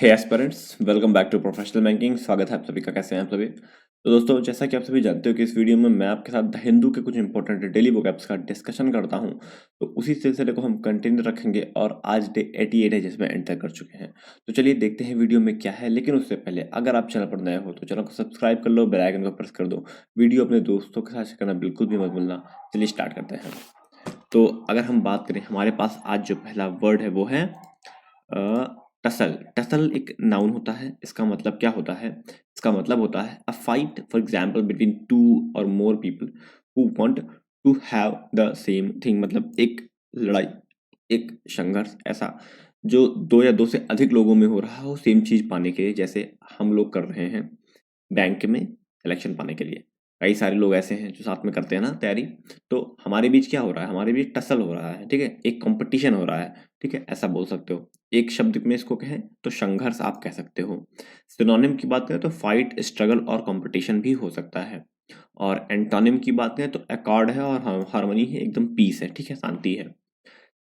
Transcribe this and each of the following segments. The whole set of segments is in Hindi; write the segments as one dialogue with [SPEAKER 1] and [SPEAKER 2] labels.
[SPEAKER 1] Hey aspirants, welcome back to professional banking. स्वागत है आप सभी का। कैसे हैं आप सभी? तो दोस्तों, जैसा कि आप सभी जानते हो कि इस वीडियो में मैं आपके साथ द हिंदू के कुछ इंपॉर्टेंट डेली वोकैब्स का डिस्कशन करता हूं। तो उसी सिलसिले को हम कंटिन्यू रखेंगे और आज डे 88 है जिसमें एंटर कर चुके हैं। तो चलिए देखते हैं वीडियो में क्या है। लेकिन उससे पहले अगर आप चैनल पर नए हो तो चैनल को सब्सक्राइब कर लो, बेल आइकन को प्रेस कर दो। वीडियो अपने दोस्तों के साथ शेयर करना बिल्कुल भी मत भूलना। चलिए स्टार्ट करते हैं। तो अगर हम बात करें, हमारे पास आज जो पहला वर्ड है वो है टसल। टसल एक नाउन होता है। इसका मतलब क्या होता है? इसका मतलब होता है a fight for example between two or more people who want to have the same thing. मतलब एक लड़ाई, एक संघर्ष ऐसा जो दो या दो से अधिक लोगों में हो रहा हो सेम चीज पाने के लिए, जैसे हम लोग कर रहे हैं बैंक में इलेक्शन पाने के लिए। कई सारे लोग ऐसे हैं जो साथ में करते हैं ना तैयारी। तो हमारे बीच क्या हो रहा है? हमारे बीच टसल हो रहा है, ठीक है, एक कंपटीशन हो रहा है, ठीक है, ऐसा बोल सकते हो। एक शब्द में इसको कहें तो संघर्ष आप कह सकते हो। सिनोनिम की बात करें तो फाइट, स्ट्रगल और कंपटीशन भी हो सकता है। और एंटोनिम की बात करें तो अकॉर्ड है और हार्मनी है, एकदम पीस है, ठीक है, शांति है।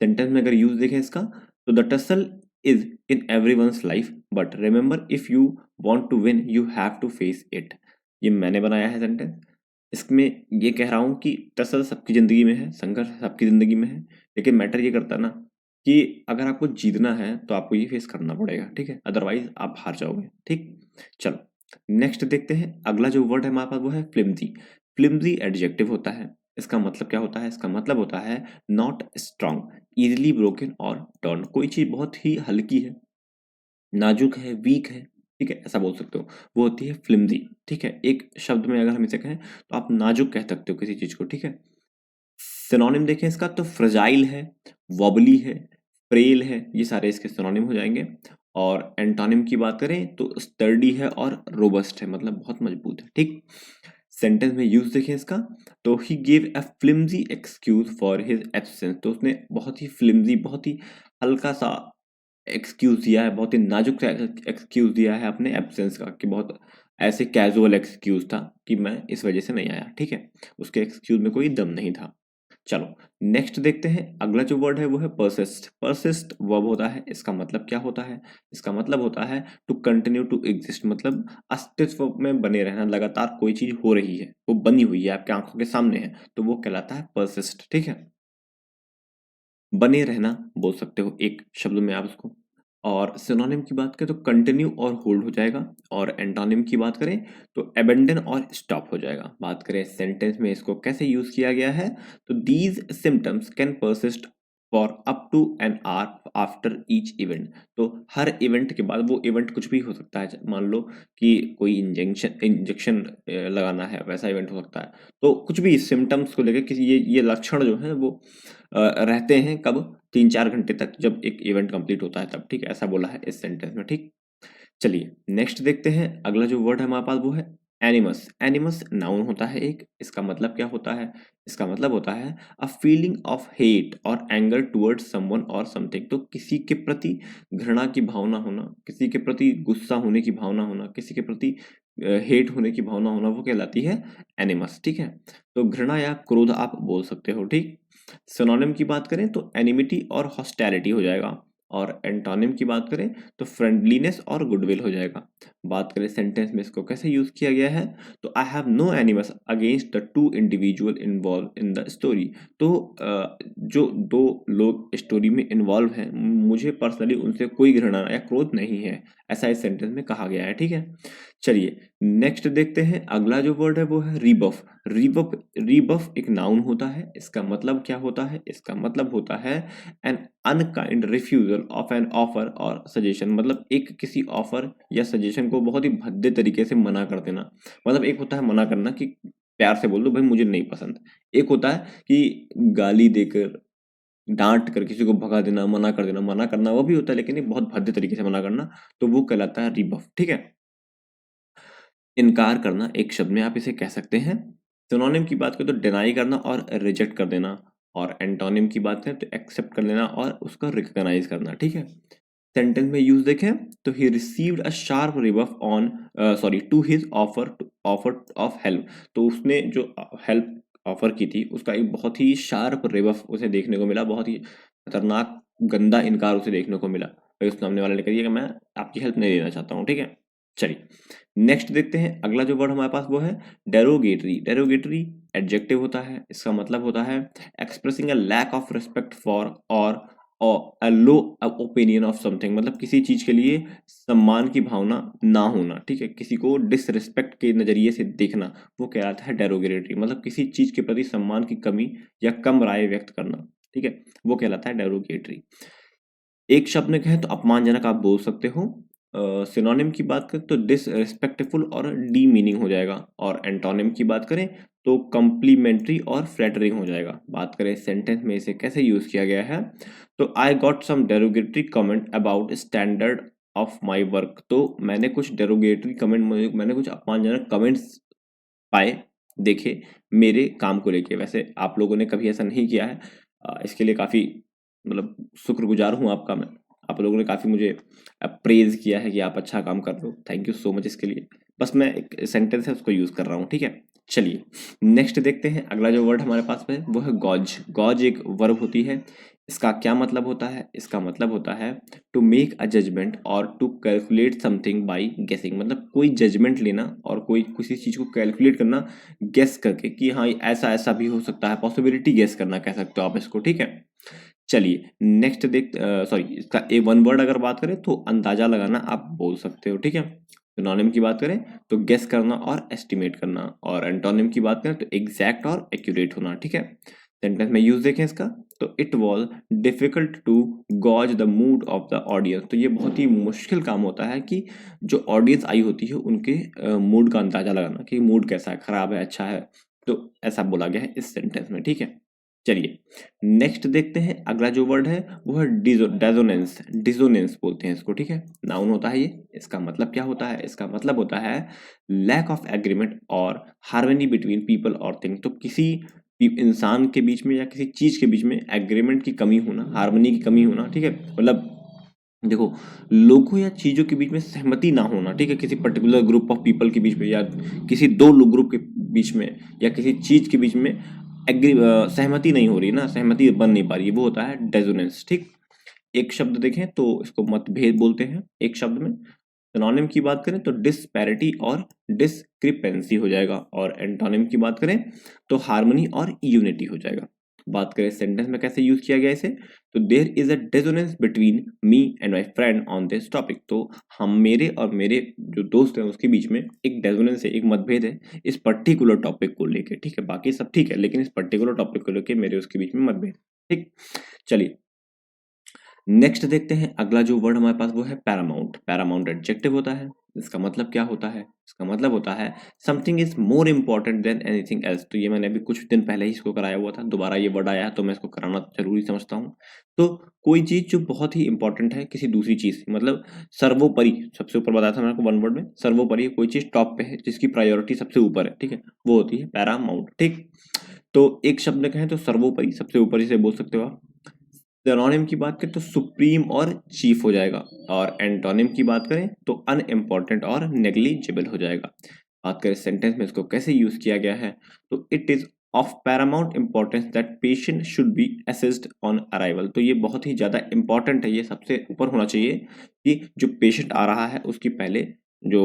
[SPEAKER 1] सेंटेंस में अगर यूज देखें इसका तो the tussle is in everyone's life but remember if you want to win you have to face it. ये मैंने बनाया है सेंटेंस। इसमें ये कह रहा हूँ कि टसल सबकी जिंदगी में है, संघर्ष सबकी जिंदगी में है, लेकिन मैटर ये करता है ना कि अगर आपको जीतना है तो आपको ये फेस करना पड़ेगा, ठीक है, अदरवाइज आप हार जाओगे। ठीक, चलो नेक्स्ट देखते हैं। अगला जो वर्ड है हमारे पास वो है फ्लिमजी। फ्लिमजी एडजेक्टिव होता है। इसका मतलब क्या होता है? इसका मतलब होता है नॉट स्ट्रांग, इजिली ब्रोकन और टर्न। कोई चीज बहुत ही हल्की है, नाजुक है, वीक है, ठीक है, ऐसा बोल सकते हो, वो होती है फ्लिमजी। ठीक है, एक शब्द में अगर हम इसे कहें तो आप नाजुक कह सकते हो किसी चीज को, ठीक है। सिनोनिम देखें इसका तो फ्रजाइल है, वॉबली है, फ्रेल है, ये सारे इसके सिनोनिम हो जाएंगे। और एंटोनिम की बात करें तो स्टर्डी है और रोबस्ट है, मतलब बहुत मजबूत है। ठीक, सेंटेंस में यूज देखें इसका तो he give a flimsy excuse for his absence. तो उसने बहुत ही फ्लिमजी, बहुत ही हल्का सा एक्सक्यूज दिया है, बहुत ही नाजुक सा एक्सक्यूज दिया है अपने एब्सेंस का, कि बहुत ऐसे कैजुअल एक्सक्यूज था कि मैं इस वजह से नहीं आया, ठीक है, उसके एक्सक्यूज में कोई दम नहीं था। चलो नेक्स्ट देखते हैं। अगला जो वर्ड है वो है परसिस्ट। परसिस्ट वर्ब होता है। इसका मतलब क्या होता है? इसका मतलब होता है टू कंटिन्यू टू एग्जिस्ट, मतलब अस्तित्व में बने रहना। लगातार कोई चीज हो रही है, वो बनी हुई है, आपके आंखों के सामने है, तो वो कहलाता है परसिस्ट, ठीक है। बने रहना बोल सकते हो एक शब्द में आप उसको। और सिनोनिम की बात करें तो कंटिन्यू और होल्ड हो जाएगा। और एंटोनिम की बात करें तो अबेंडन और स्टॉप हो जाएगा। बात करें सेंटेंस में इसको कैसे यूज किया गया है तो these symptoms can persist for up to an hour after each event. तो हर इवेंट के बाद, वो इवेंट कुछ भी हो सकता है, मान लो कि कोई इंजेक्शन इंजेक्शन लगाना है, वैसा इवेंट हो सकता है। तो कुछ भी सिम्टम्स को लेकर किसी ये लक्षण जो है वो रहते हैं कब? 3-4 घंटे तक, जब एक इवेंट कंप्लीट होता है तब, ठीक है, ऐसा बोला है इस सेंटेंस में। ठीक, चलिए नेक्स्ट देखते हैं। अगला जो वर्ड है हमारे पास वो है एनिमस। एनिमस नाउन होता है एक। इसका मतलब क्या होता है? इसका मतलब होता है अ फीलिंग ऑफ हेट और एंगर टुवर्ड्स समवन और समथिंग। तो किसी के प्रति घृणा की भावना होना, किसी के प्रति गुस्सा होने की भावना होना, किसी के प्रति हेट होने की भावना होना, वो कहलाती है एनिमस, ठीक है। तो घृणा या क्रोध आप बोल सकते हो। ठीक, सिनोनिम की बात करें तो एनिमिटी और हॉस्टैलिटी हो जाएगा। और एंटोनिम की बात करें तो फ्रेंडलीनेस और गुडविल हो जाएगा। बात करें सेंटेंस में इसको कैसे यूज किया गया है तो I have no animus against the two individual involve in the story. तो जो दो लोग स्टोरी में इन्वॉल्व हैं, मुझे पर्सनली उनसे कोई घृणा या क्रोध नहीं है, ऐसा इस सेंटेंस में कहा गया है, ठीक है। चलिए नेक्स्ट देखते हैं। अगला जो वर्ड है वो है रीबफ। रीबफ, रीबफ एक नाउन होता है। इसका मतलब क्या होता है? इसका मतलब होता है an unkind refusal of an offer or suggestion. मतलब एक किसी ऑफर या सजेशन को बहुत ही भद्दे तरीके से मना कर देना। मतलब एक होता है मना करना कि प्यार से बोल दो भाई मुझे नहीं पसंद। एक होता है कि गाली देकर, डांट कर किसी को भगा देना, मना कर देना। मना करना वो भी होता है, लेकिन एक बहुत भद्दे तरीके से मना करना, तो वो कहलाता है रिबफ, ठीक है। इनकार करना एक शब्द में आप इसे कह सकते हैं। सिनोनिम की बात करें तो डिनाई करना और रिजेक्ट कर देना। और एंटोनिम की बात करें तो एक्सेप्ट कर लेना और उसका रिकॉग्नाइज करना, ठीक है। सेंटेंस में यूज देखें तो he received a sharp rebuff on sorry to his offer of help. तो उसने जो हेल्प ऑफर की थी उसका एक बहुत ही शार्प रिबफ उसे देखने को मिला, बहुत ही खतरनाक गंदा इनकार उसे देखने को मिला। भाई उस सामने वाले ने कहिए कि मैं आपकी हेल्प नहीं लेना चाहता हूँ, ठीक है। चलिए नेक्स्ट देखते हैं, अगला जो वर्ड हमारे पास वो है डेरोगेटरी। डेरोगेटरी एडजेक्टिव होता है, इसका मतलब होता है expressing a lack of respect for or a low opinion of something, मतलब किसी चीज के लिए सम्मान की भावना ना होना, ठीक है, किसी को डिसरिस्पेक्ट के नजरिए से देखना, वो कहलाता है डेरोगेटरी, मतलब किसी चीज के प्रति सम्मान की कमी या कम राय व्यक्त करना, ठीक है, वो कहलाता है डेरोगेटरी। एक शब्द में कहें तो अपमानजनक आप बोल सकते हो। सिनोनिम की बात करें तो डिसरिस्पेक्टफुल और डीमीनिंग हो जाएगा, और एंटोनिम की बात करें तो कम्प्लीमेंट्री और फ्लैटरिंग हो जाएगा। बात करें सेंटेंस में इसे कैसे यूज किया गया है, तो I got some derogatory comment about standard of my work, तो मैंने कुछ डेरोगेटरी कमेंट, मैंने कुछ अपमानजनक कमेंट्स पाए, देखे मेरे काम को लेके। वैसे आप लोगों ने कभी ऐसा नहीं किया है, इसके लिए काफ़ी मतलब शुक्रगुजार हूँ आपका मैं। आप लोगों ने काफ़ी मुझे प्रेज़ किया है कि आप अच्छा काम कर रहे हो, थैंक यू सो मच इसके लिए। बस मैं एक सेंटेंस है उसको यूज़ कर रहा हूँ, ठीक है। चलिए नेक्स्ट देखते हैं, अगला जो वर्ड हमारे पास है वो है गॉज। गॉज एक वर्ब होती है, इसका क्या मतलब होता है, इसका मतलब होता है टू मेक अ जजमेंट और टू कैलकुलेट समथिंग बाय गेसिंग, मतलब कोई जजमेंट लेना और कोई किसी चीज को कैलकुलेट करना गेस करके कि हाँ ऐसा ऐसा भी हो सकता है, पॉसिबिलिटी गेस करना कह सकते हो आप इसको, ठीक है। चलिए नेक्स्ट देख, सॉरी इसका ए वन वर्ड अगर बात करें तो अंदाजा लगाना आप बोल सकते हो, ठीक है। सिनोनिम की बात करें तो गेस करना और एस्टिमेट करना, और एंटोनिम की बात करें तो एग्जैक्ट और एक्यूरेट होना, ठीक है। सेंटेंस में यूज देखें इसका, तो it was difficult to gauge the mood of the audience, तो ये बहुत ही मुश्किल काम होता है कि जो ऑडियंस आई होती है उनके मूड का अंदाजा लगाना कि मूड कैसा है, खराब है, अच्छा है, तो ऐसा बोला गया है इस सेंटेंस में, ठीक है। चलिए नेक्स्ट देखते हैं, अगला जो वर्ड है वो है डेजोनेंस। डिसोनेंस बोलते हैं इसको, ठीक है, नाउन होता है ये। इसका मतलब क्या होता है, इसका मतलब होता है लैक ऑफ एग्रीमेंट और हार्मनी बिटवीन पीपल और थिंग, तो किसी इंसान के बीच में या किसी चीज के बीच में एग्रीमेंट की कमी होना, हार्मनी की कमी होना, ठीक है, मतलब देखो लोगों या चीजों के बीच में सहमति ना होना, ठीक है, किसी पर्टिकुलर ग्रुप ऑफ पीपल के बीच में या किसी दो लोग ग्रुप के बीच में या किसी चीज के बीच में एग्री सहमति नहीं हो रही ना, सहमति बन नहीं पा रही है, वो होता है डेजोनेंस, ठीक। एक शब्द देखें तो इसको मतभेद बोलते हैं एक शब्द में। सिनोनिम की बात करें तो डिस्पैरिटी और डिस्क्रिपेंसी हो जाएगा, और एंटोनिम की बात करें तो हार्मनी और यूनिटी हो जाएगा। बात करें सेंटेंस में कैसे यूज किया गया इसे, तो there is a dissonance between me and my friend on this topic, तो हम मेरे और मेरे जो दोस्त हैं उसके बीच में एक डिसोनेंस है, एक मतभेद है इस पर्टिकुलर टॉपिक को लेके, ठीक है, बाकी सब ठीक है लेकिन इस पर्टिकुलर टॉपिक को लेके मेरे उसके बीच में मतभेद, ठीक। चलिए नेक्स्ट देखते हैं, अगला जो वर्ड हमारे पास वो है पैरामाउंट। पैरामाउंट एडजेक्टिव होता है, इसका मतलब क्या होता है, इसका मतलब होता है something is more important than anything else, तो ये मैंने अभी कुछ दिन पहले ही इसको कराया हुआ था, दोबारा ये वर्ड आया है तो मैं इसको कराना जरूरी समझता हूँ। तो कोई चीज जो बहुत ही इंपॉर्टेंट है किसी दूसरी चीज से, मतलब सर्वोपरि, सबसे ऊपर बताया था मैंने आपको वन वर्ड में, सर्वोपरि कोई चीज टॉप पे है जिसकी प्रायोरिटी सबसे ऊपर है, ठीक है, वो होती है पैरामाउंट, ठीक। तो एक शब्द में कहें तो सर्वोपरि, सबसे ऊपर इसे बोल सकते हो आप। सिनोनिम की बात करें तो सुप्रीम और चीफ हो जाएगा, और एंटोनिम की बात करें तो अनइम्पॉर्टेंट और नेग्लिजिबल हो जाएगा। बात करें सेंटेंस में इसको कैसे यूज किया गया है, तो it is of Paramount importance that patient should be assessed on arrival, तो ये बहुत ही ज्यादा इंपॉर्टेंट है, ये सबसे ऊपर होना चाहिए कि जो पेशेंट आ रहा है उसकी पहले जो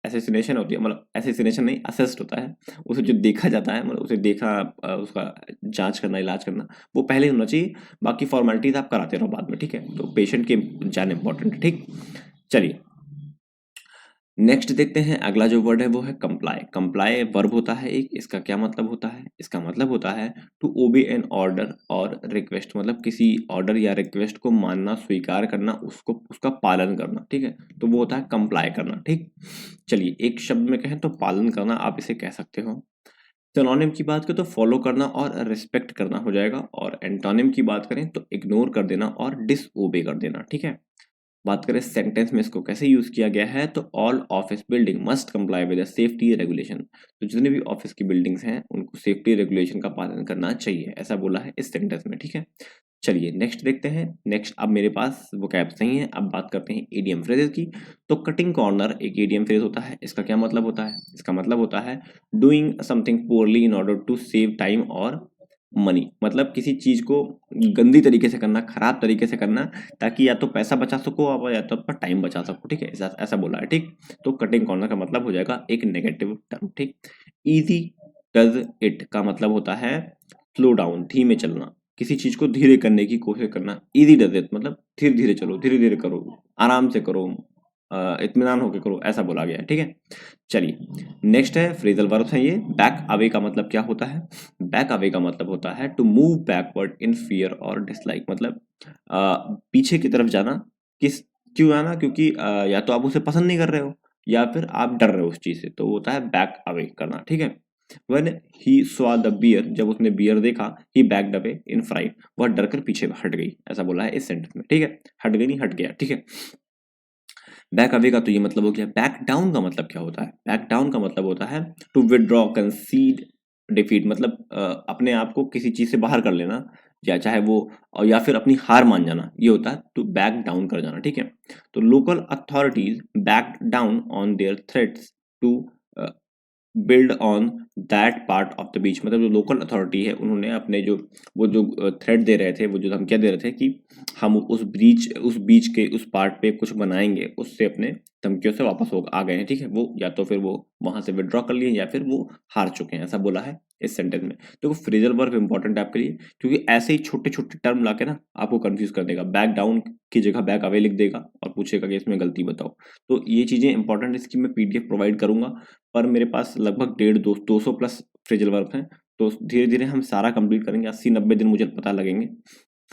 [SPEAKER 1] एसेसिनेशन होती है, मतलब एसेसिनेशन नहीं असेस्ट होता है, उसे जो देखा जाता है, मतलब उसे देखा, उसका जांच करना, इलाज करना, वो पहले होना चाहिए, बाकी फॉर्मेलिटीज आप कराते रहो बाद में, ठीक है, तो पेशेंट के जान इंपॉर्टेंट है, ठीक। चलिए नेक्स्ट देखते हैं, अगला जो वर्ड है वो है कंप्लाई। कंप्लाई वर्ब होता है एक, इसका क्या मतलब होता है, इसका मतलब होता है टू ओबे एन ऑर्डर और रिक्वेस्ट, मतलब किसी ऑर्डर या रिक्वेस्ट को मानना, स्वीकार करना, उसको उसका पालन करना, ठीक है, तो वो होता है कंप्लाई करना, ठीक। चलिए एक शब्द में कहें तो पालन करना आप इसे कह सकते हो। सिनोनिम की बात करें तो फॉलो करना और रिस्पेक्ट करना हो जाएगा, और एंटोनिम की बात करें तो इग्नोर कर देना और डिसओबे कर देना, ठीक है। बात करें सेंटेंस में इसको कैसे यूज किया गया है, तो all office building must comply with safety regulation, तो जितने भी ऑफिस की बिल्डिंग्स हैं उनको सेफ्टी रेगुलेशन का पालन करना चाहिए, ऐसा बोला है इस सेंटेंस में, ठीक है। चलिए नेक्स्ट देखते हैं, नेक्स्ट अब मेरे पास वोकैब्स नहीं है, अब बात करते हैं ईडीएम फ्रेजेस की। तो कटिंग कॉर्नर एक ईडीएम फ्रेज होता है, इसका क्या मतलब होता है, इसका मतलब होता है doing something poorly in order to save time or money, मतलब किसी चीज को गंदी तरीके से करना, खराब तरीके से करना, ताकि या तो पैसा बचा सको आप या तो अपना टाइम बचा सको, ठीक है, ऐसा ऐसा बोला है, ठीक। तो कटिंग कॉर्नर का मतलब हो जाएगा एक नेगेटिव टर्म, ठीक। इजी डज इट का मतलब होता है स्लो डाउन, धीमे चलना, किसी चीज को धीरे करने की कोशिश करना। इजी डज इट मतलब धीरे धीरे चलो, धीरे धीरे करो, आराम से करो, इत्मीनान होकर करो, ऐसा बोला गया है, ठीक है। चलिए नेक्स्ट है फ्रेजल वर्ब है ये। बैक अवे का मतलब क्या होता है? बैक अवे का मतलब होता है to move backward in fear or dislike, मतलब पीछे की तरफ जाना। किस क्यों आना? क्योंकि या तो आप उसे पसंद नहीं कर रहे हो या फिर आप डर रहे हो उस चीज से, तो वो होता है बैक अवे करना, ठीक है। When he saw the bear, जब उसने बियर देखा, he backed away in fright, वह डर कर पीछे हट गई, ऐसा बोला है इस सेंटेंस में, ठीक है। हट गई नहीं, हट गया, ठीक है। बैक अवे का तो ये मतलब हो गया। बैक डाउन का मतलब क्या होता है? बैक डाउन का मतलब होता है टू विदड्रॉ, कंसीड, डिफीट, मतलब अपने आप को किसी चीज से बाहर कर लेना, या चाहे वो और या फिर अपनी हार मान जाना, ये होता है टू बैक डाउन कर जाना, ठीक है। तो local authorities back down on their threats to build on that part of the beach, मतलब जो लोकल अथॉरिटी है उन्होंने अपने जो वो जो थ्रेट दे रहे थे, वो जो धमकियां दे रहे थे कि हम उस बीच के उस पार्ट पे कुछ बनाएंगे, उससे अपने धमकियों से वापस हो आ गए हैं, ठीक है। वो या तो फिर वो वहां से विड्रॉ कर लिए या फिर वो हार चुके हैं, ऐसा बोला है इस सेंटेंस में। तो फ्रेजल वर्ब इंपॉर्टेंट है आपके लिए, क्योंकि ऐसे ही छोटे छोटे टर्म लाके ना आपको कंफ्यूज कर देगा। बैक डाउन की जगह बैक अवे लिख देगा और पूछेगा कि इसमें गलती बताओ। तो ये चीजें इंपॉर्टेंट, इसकी मैं पीडीएफ प्रोवाइड करूंगा, पर मेरे पास लगभग 150-200 प्लस फ्रेजल वर्ब हैं। तो धीरे धीरे हम सारा कंप्लीट करेंगे, 80-90 दिन मुझे पता लगेंगे।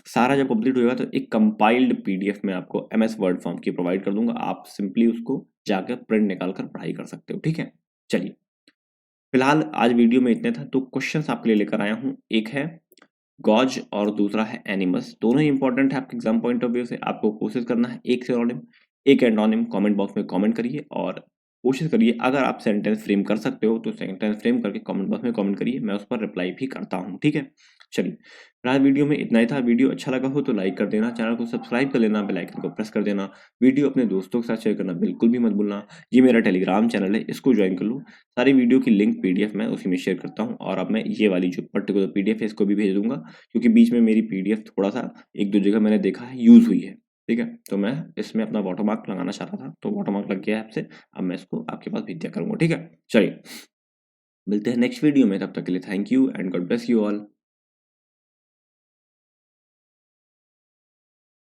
[SPEAKER 1] सारा जब कंप्लीट होगा तो एक कंपाइल्ड पीडीएफ में आपको एमएस वर्ड फॉर्म की प्रोवाइड कर दूंगा, आप सिंपली उसको जाकर प्रिंट निकाल कर पढ़ाई कर सकते हो, ठीक है। चलिए फिलहाल आज वीडियो में इतने था। तो क्वेश्चंस आपके लिए लेकर आया हूँ, एक है गॉज और दूसरा है एनिमस, दोनों ही इंपॉर्टेंट है आपके एग्जाम पॉइंट ऑफ व्यू से। आपको कोशिश करना है एक सिनोनिम एक एंटोनिम कमेंट बॉक्स में कमेंट करिए, और कोशिश करिए अगर आप सेंटेंस फ्रेम कर सकते हो तो सेंटेंस फ्रेम करके कमेंट बॉक्स में कमेंट करिए, मैं उस पर रिप्लाई भी करता हूँ, ठीक है। चलिए फिलहाल वीडियो में इतना ही था। वीडियो अच्छा लगा हो तो लाइक कर देना, चैनल को सब्सक्राइब कर लेना, बेल आइकन को प्रेस कर देना, वीडियो अपने दोस्तों के साथ शेयर करना बिल्कुल भी मत भूलना। ये मेरा टेलीग्राम चैनल है, इसको ज्वाइन कर लो। सारी वीडियो की लिंक पीडीएफ मैं उसी में शेयर करता हूँ, और अब मैं ये वाली जो पर्टिकुलर पीडीएफ है इसको भी भेज दूंगा, क्योंकि बीच में मेरी पीडीएफ थोड़ा सा एक दो जगह मैंने देखा है यूज हुई है, ठीक है। तो मैं इसमें अपना वाटरमार्क लगाना चाहता था, तो वाटरमार्क लग गया है आपसे, अब मैं इसको आपके पास भेज दिया करूंगा, ठीक है। चलिए मिलते हैं नेक्स्ट वीडियो में, तब तक के लिए thank you and God bless you all.